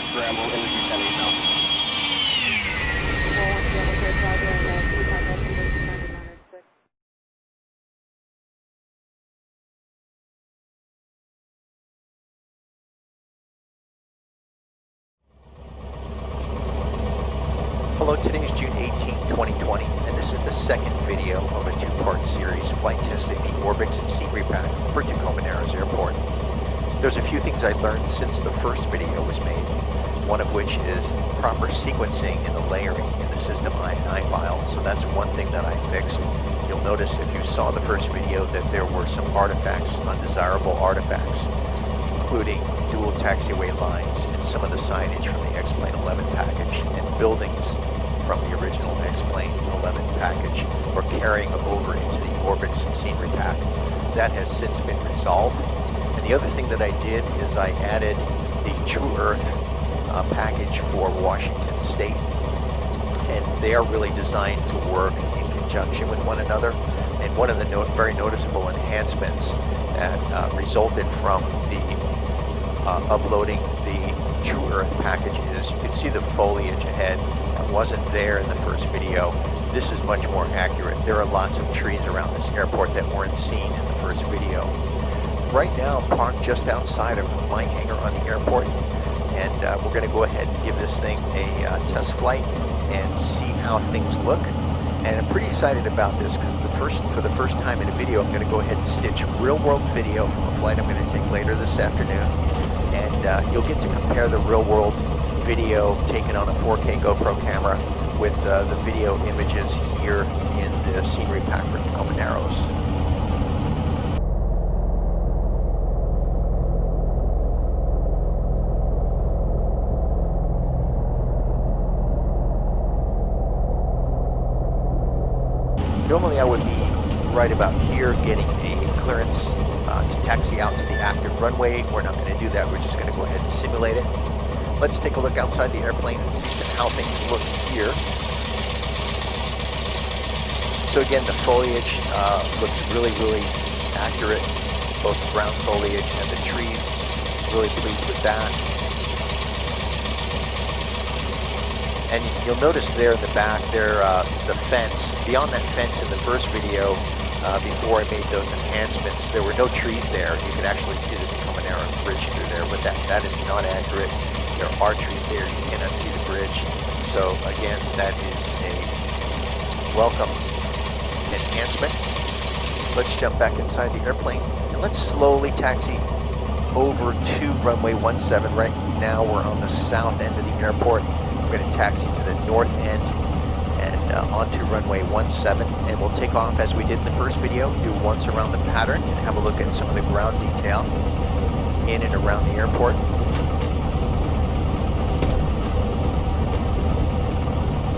scramble in the descending zone. Hello, today is June 18, 2020, and this is the second video of a two-part series flight testing the Orbx Scenery Pack for Tacoma Narrows Airport. There's a few things I learned since the first video was made, one of which is proper sequencing and the layering in the system I&I file, so that's one thing that I fixed. You'll notice if you saw the first video that there were some artifacts, undesirable artifacts, including dual taxiway lines and some of the signage from the X-Plane 11 package and buildings from the original X-Plane 11 package were carrying over into the Orbx Scenery Pack. That has since been resolved. And the other thing that I did is I added the True Earth package for Washington State. And they are really designed to work in conjunction with one another. And one of the very noticeable enhancements that resulted from the uploading the True Earth package is you can see the foliage ahead that wasn't there in the first video. This is much more accurate. There are lots of trees around this airport that weren't seen in the first video. Right now I'm parked just outside of my hangar on the airport, and we're going to go ahead and give this thing a test flight and see how things look. And I'm pretty excited about this because for the first time in a video I'm going to go ahead and stitch real-world video from a flight I'm going to take later this afternoon. And you'll get to compare the real-world video taken on a 4K GoPro camera with the video images here in the Scenery Pack for Tacoma Narrows. Normally I would be right about here getting a clearance to taxi out to the active runway. We're not going to do that. We're just going to go ahead and simulate it. Let's take a look outside the airplane and see how things look here. So again, the foliage looks really accurate, both the ground foliage and the trees. Really pleased with that. And you'll notice there in the back, the fence. Beyond that fence in the first video, before I made those enhancements, there were no trees there. You can actually see the Tacoma Narrows Bridge through there, but that is not accurate. There are trees there. You cannot see the bridge. So again, that is a welcome enhancement. Let's jump back inside the airplane and let's slowly taxi over to runway 17. Right now we're on the south end of the airport. We're going to taxi to the north end and onto runway 17, and we'll take off as we did in the first video, do once around the pattern and have a look at some of the ground detail in and around the airport.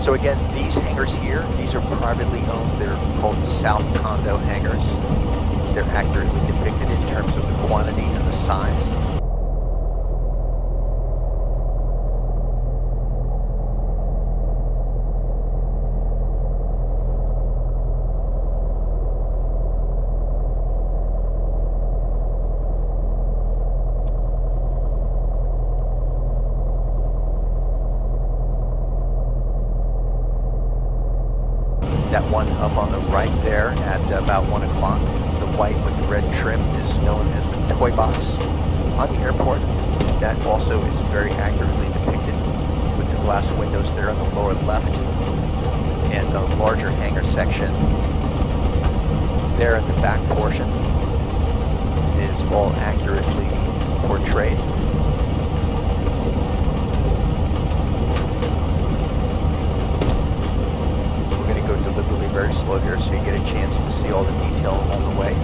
So again, these hangars here, these are privately owned. They're called the South Condo hangars. They're accurately depicted in terms of the quantity and the size. That one up on the right there at about 1 o'clock, the white with the red trim, is known as the toy box on the airport. That also is very accurately depicted with the glass windows there on the lower left, and the larger hangar section there in the back portion is all accurately portrayed. Deliberately very slow here so you get a chance to see all the detail along the way.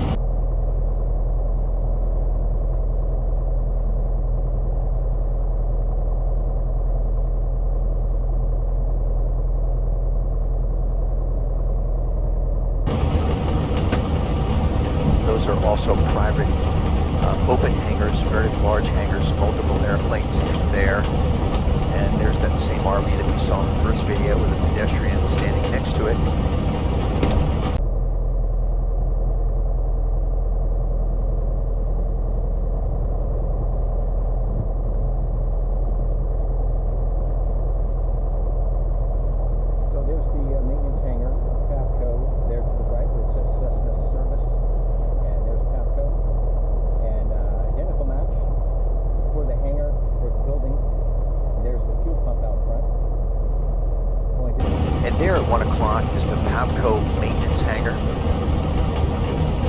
Those are also private open hangars, very large hangars, multiple airplanes in there. And there's that same RV that we saw in the first video with a pedestrian standing next to it. 1 o'clock is the Pavco maintenance hangar.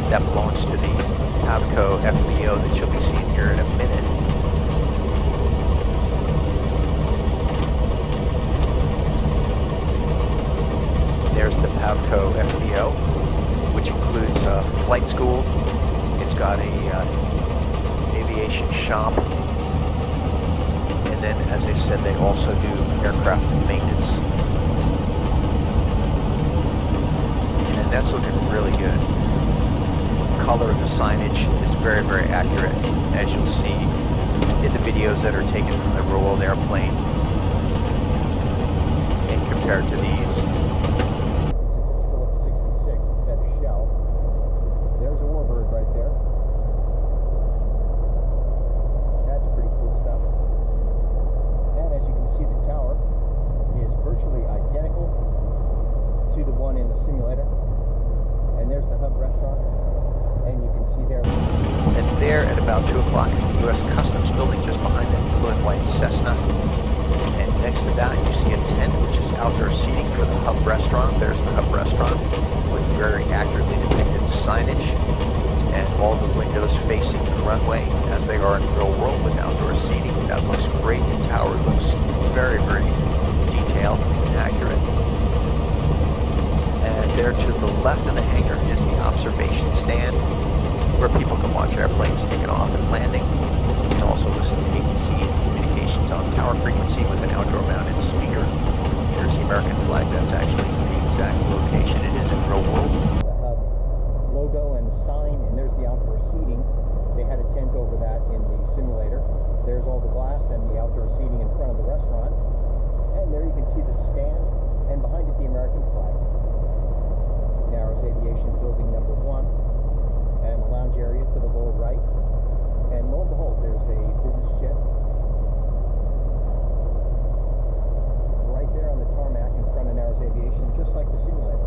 That belongs to the Pavco FBO that you'll be seeing here in a minute. There's the Pavco FBO, which includes flight school. It's got a aviation shop. And then, as I said, they also do aircraft maintenance. And that's looking really good. The color of the signage is very, very accurate, as you'll see in the videos that are taken from the real-world airplane. And compared to these, there's a warbird right there. That's pretty cool stuff. And as you can see, the tower is virtually identical to the one in the simulator. And there's the hub restaurant. And you can see there. And there at about 2 o'clock is the U.S. Customs building just behind that blue and white Cessna. And next to that you see a tent, which is outdoor seating for the hub restaurant. There's the hub restaurant with very accurately depicted signage and all the windows facing the runway as they are in the real world with outdoor seating. That looks great. The tower looks very, very detailed and accurate. And there to the left of the hangar is the observation stand where people can watch airplanes taking off and landing. You can also listen to ATC communications on tower frequency with an outdoor mounted speaker. There's the American flag. That's actually the exact location it is in real world. The hub logo and sign, and there's the outdoor seating. They had a tent over that in the simulator. There's all the glass and the outdoor seating in front of the restaurant. And there you can see the stand, and behind it the American flag. Narrows Aviation building number 1, and the lounge area to the lower right. And lo and behold, there's a business jet right there on the tarmac in front of Narrows Aviation, just like the simulator.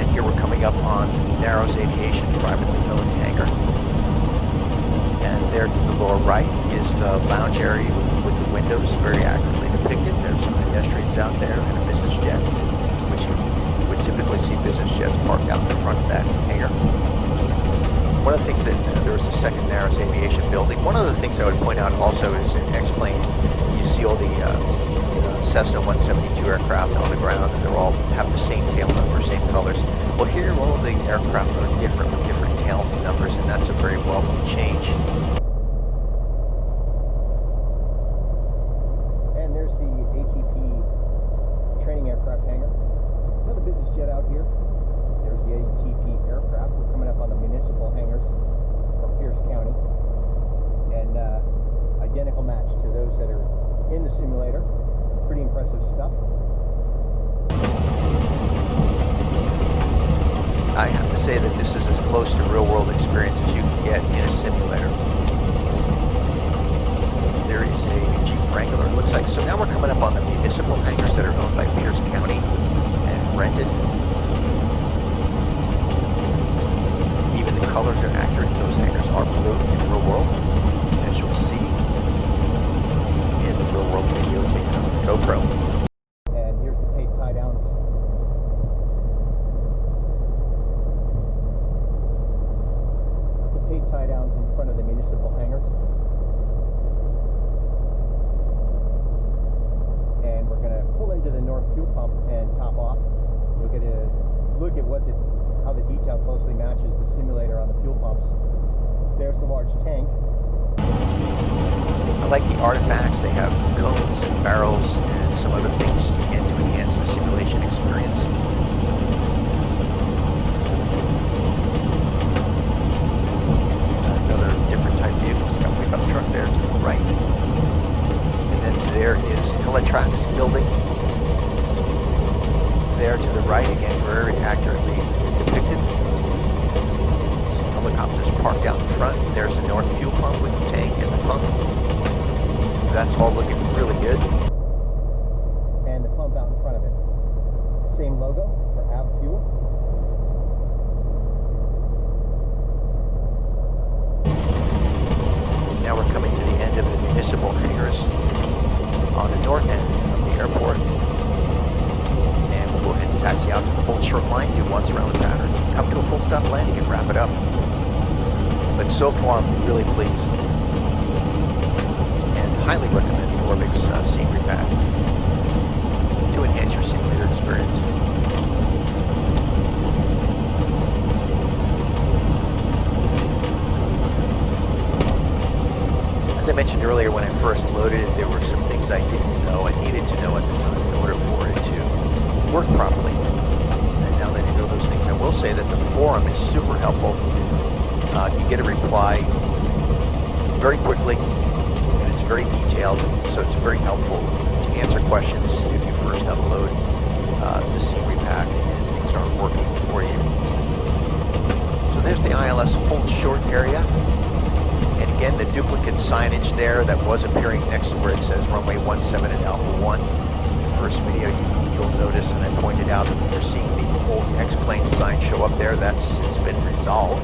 And here we're coming up on Narrows Aviation, privately owned hangar. And there to the lower right is the lounge area with the windows very accurately depicted. There's some pedestrians out there and a business jet, which you would typically see business jets parked out in front of that hangar. One of the things that there was a second Narrows Aviation building. One of the things I would point out also is in X-Plane, you see all the Cessna 172 aircraft on the ground, and they all have the same tail number, same colors. Well, here all of the aircraft are different with different tail numbers, and that's a very welcome change. And there's the ATP training aircraft hangar. Another business jet out here. There's the ATP aircraft. We're coming up on the municipal hangars from Pierce County. And identical match to those that are in the simulator. Pretty impressive stuff. I have to say that this is as close to real-world experience as you can get in a simulator. There is a Jeep Wrangler, it looks like. So now we're coming up on the municipal hangars that are owned by Pierce County and rented. Even the colors are accurate. Those hangars are blue in real world, as you'll see in the real world video taken on the GoPro. And here's the paid tie downs. The paid tie downs in front of the municipal hangars. And we're going to pull into the north fuel pump and top off. You'll get a look at how the detail closely matches the simulator on the fuel pumps. There's the large tank. I like the artifacts. They have cones and barrels and some other things in to enhance the simulation experience. Another different type vehicle, it's got a pickup truck there to the right. And then there is Helitrax building. There to the right, again, very accurately depicted. Some helicopters parked out in front. There's the north fuel pump with the tank and the pump. That's all looking really good. And the pump out in front of it. Same logo for Av Fuel. Now we're coming to the end of the municipal hangars on the north end of the airport. stop landing and wrap it up. But so far, I'm really pleased and highly recommend the Orbx Scenery Pack to enhance your simulator experience. As I mentioned earlier, when I first loaded it, there were some things I didn't know, I needed to know at the time in order for it to work properly. And now that I know those things, I will say that the forum is super helpful. You get a reply very quickly, and it's very detailed, so it's very helpful to answer questions if you first upload the Scenery Pack and things aren't working for you. So there's the ILS hold short area. And again, the duplicate signage there that was appearing next to where it says runway 17 and Alpha 1. The first video you'll notice, and I pointed out that you're seeing the old X-plane sign show up there. It's been resolved.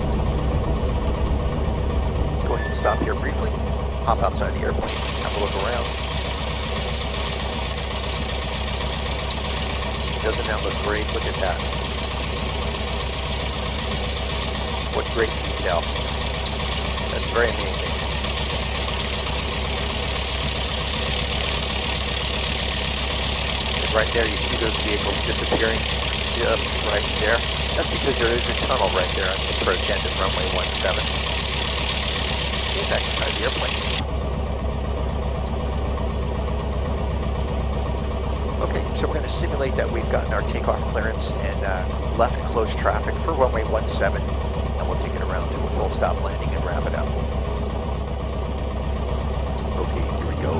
Let's go ahead and stop here briefly, hop outside the airplane, have a look around. Doesn't that look great? Look at that. What great detail. That's very amazing. And right there, you see those vehicles disappearing just right there. That's because there is a tunnel right there on the approach end of runway 17. Get back inside the airplane. Okay, so we're going to simulate that we've gotten our takeoff clearance and left close traffic for runway 17. And we'll take it around to a full stop landing and wrap it up. Okay, here we go.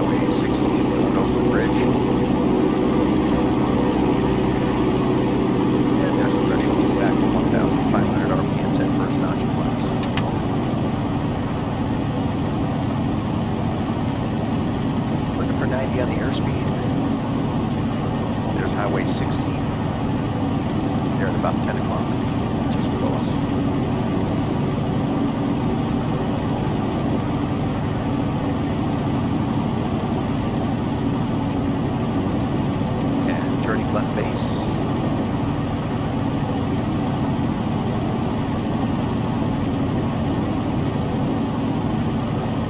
Highway 16 going over the bridge. And there's the threshold back to 1,500 RPMs at first notch of flaps. Looking for 90 on the airspeed. There's Highway 16. There at about 10 o'clock. Just below us. Left base.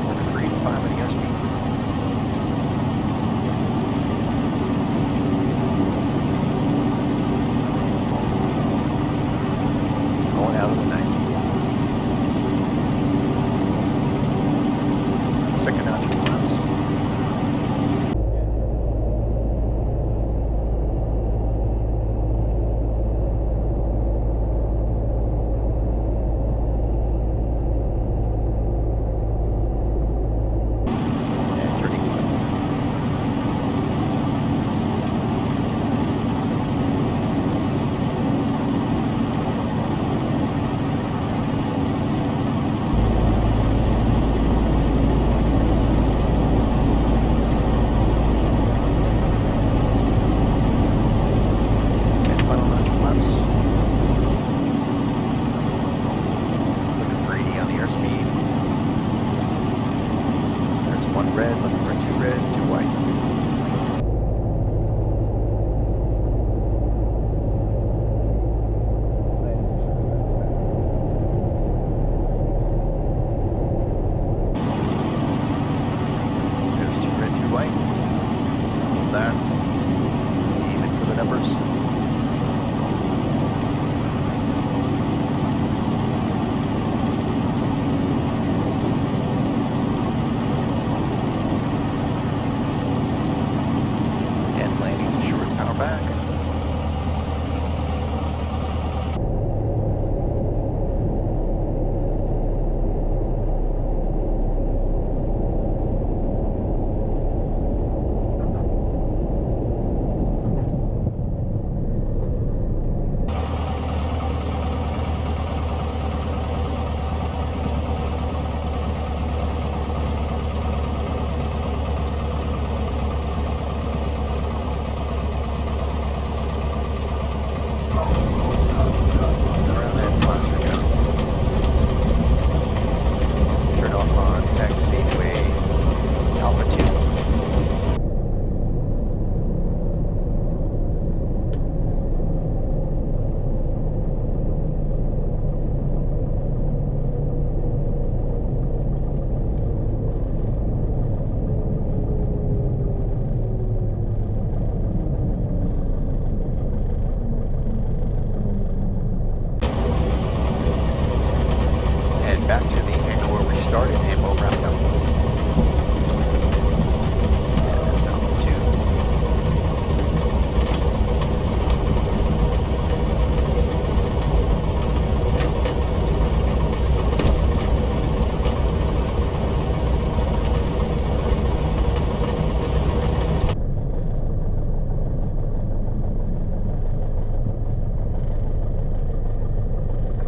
Looking for 85 on the airspeed. Going out of the 90. Second notch of flaps. Red, looking for 2 red, 2 white. There's 2 red, 2 white. Hold that. Even for the numbers. Back. Back to the angle where we started and we'll wrap it up. And there's altitude.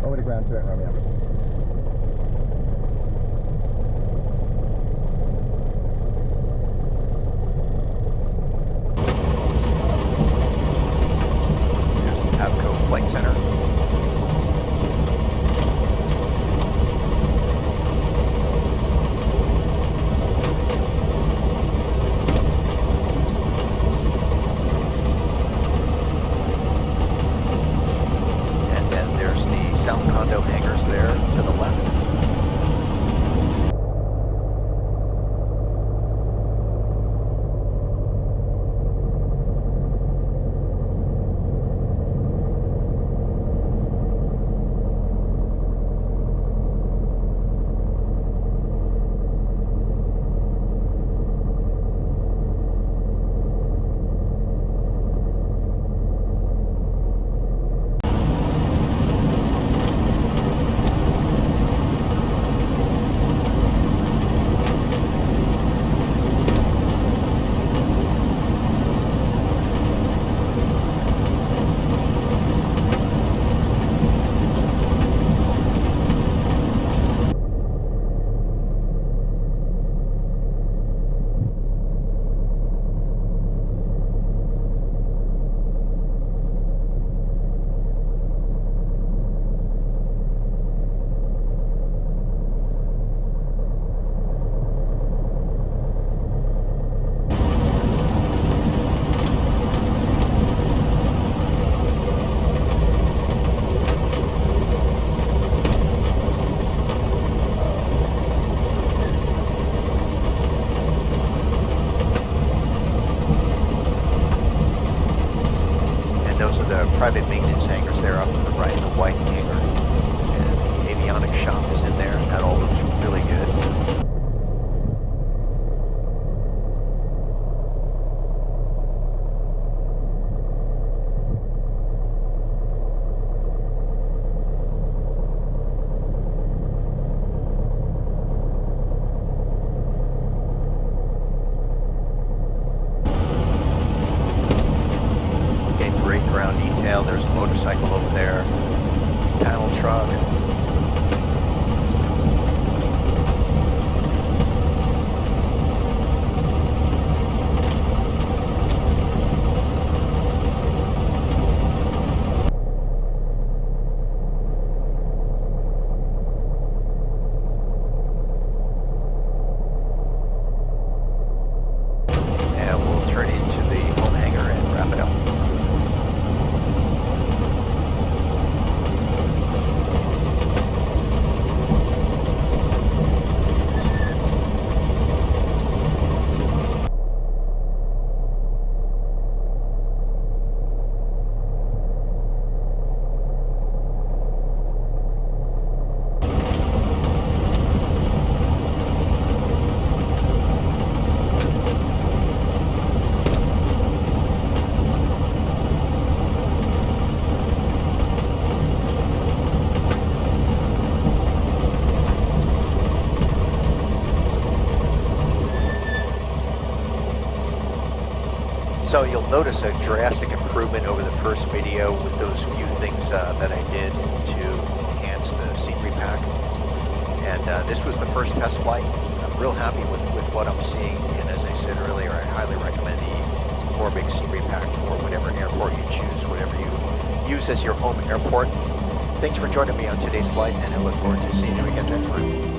Over to ground turn, Romeo. Flight Center. And then there's the South Condo hangars there. private maintenance hangars there off to the right, the white hangar. And the avionics shop is in there. That all looks really good. Great ground detail. There's a motorcycle over there, panel truck. And we'll turn into the home hangar and wrap it up. So you'll notice a drastic improvement over the first video with those few things that I did to enhance the scenery pack. And this was the first test flight. I'm real happy with what I'm seeing. And as I said earlier, I highly recommend the Orbx Scenery Pack for whatever airport you choose, whatever you use as your home airport. Thanks for joining me on today's flight, and I look forward to seeing you again next time.